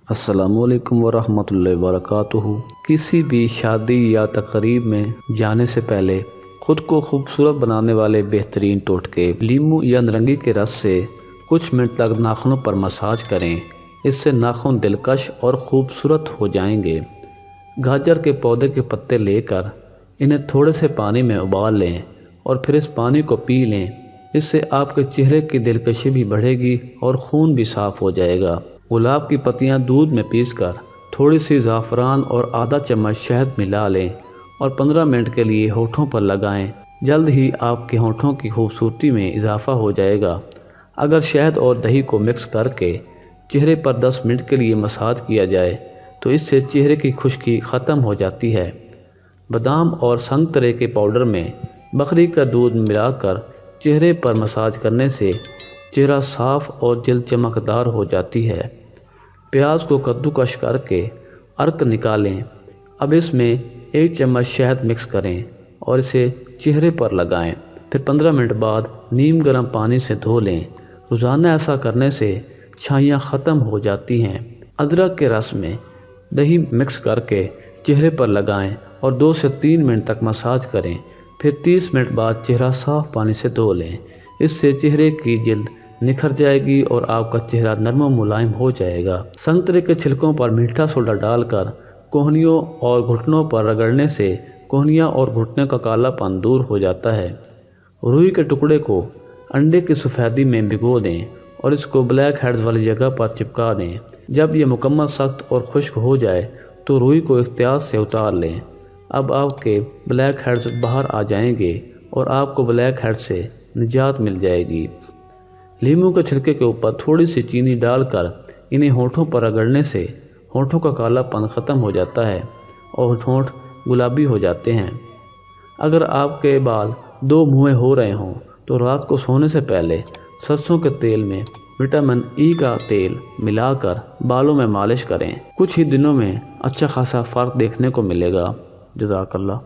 السلام علیکم ورحمۃ اللہ وبرکاتہ۔ کسی بھی شادی یا تقریب میں جانے سے پہلے خود کو خوبصورت بنانے والے بہترین ٹوٹکے لیمو یا نارنگی کے رس سے کچھ منٹ تک ناخنوں پر مساج کریں۔ اس سے ناخن دلکش اور خوبصورت ہو جائیں گے۔ گاجر کے پودے کے پتے لے کر انہیں تھوڑے سے پانی میں ابال لیں اور پھر اس پانی کو پی لیں۔ اس سے آپ کے چہرے کی دلکشی بھی بڑھے گی اور خون بھی صاف ہو جائے گا۔ گلاب کی پتیاں دودھ میں پیس کر تھوڑی سی زعفران اور آدھا چمچ شہد ملا لیں اور 15 منٹ کے لیے ہونٹوں پر لگائیں۔ جلد ہی آپ کے ہونٹوں کی خوبصورتی میں اضافہ ہو جائے گا۔ اگر شہد اور دہی کو مکس کر کے چہرے پر 10 منٹ کے لیے مساج کیا جائے تو اس سے چہرے کی خشکی ختم ہو جاتی ہے۔ بادام اور سنگترے کے پاؤڈر میں بکری کا دودھ ملا کر چہرے پر مساج کرنے سے چہرہ صاف اور جلد چمکدار ہو جاتی ہے۔ پیاز کو کدوکش کر کے عرق نکالیں۔ اب اس میں 1 چمچ شہد مکس کریں اور اسے چہرے پر لگائیں۔ پھر 15 منٹ بعد نیم گرم پانی سے دھو لیں۔ روزانہ ایسا کرنے سے چھائیاں ختم ہو جاتی ہیں۔ ادرک کے رس میں دہی مکس کر کے چہرے پر لگائیں اور 2 سے 3 منٹ تک مساج کریں۔ پھر 30 منٹ بعد چہرہ صاف پانی سے دھو لیں۔ اس سے چہرے کی جلد نکھر جائے گی اور آپ کا چہرہ نرم و ملائم ہو جائے گا۔ سنترے کے چھلکوں پر میٹھا سوڈا ڈال کر کوہنیوں اور گھٹنوں پر رگڑنے سے کوہنیاں اور گھٹنے کا کالا پن دور ہو جاتا ہے۔ روئی کے ٹکڑے کو انڈے کی سفیدی میں بھگو دیں اور اس کو بلیک ہیڈز والی جگہ پر چپکا دیں۔ جب یہ مکمل سخت اور خشک ہو جائے تو روئی کو احتیاط سے اتار لیں۔ اب آپ کے بلیک ہیڈز باہر آ جائیں گے اور آپ کو بلیک ہیڈ سے نجات مل جائے گی۔ لیموں کے چھلکے کے اوپر تھوڑی سی چینی ڈال کر انہیں ہونٹوں پر رگڑنے سے ہونٹوں کا کالا پن ختم ہو جاتا ہے اور ہونٹ گلابی ہو جاتے ہیں۔ اگر آپ کے بال 2 منھے ہو رہے ہوں تو رات کو سونے سے پہلے سرسوں کے تیل میں وٹامن ای کا تیل ملا کر بالوں میں مالش کریں۔ کچھ ہی دنوں میں اچھا خاصا فرق دیکھنے کو ملے گا۔ جزاک اللہ۔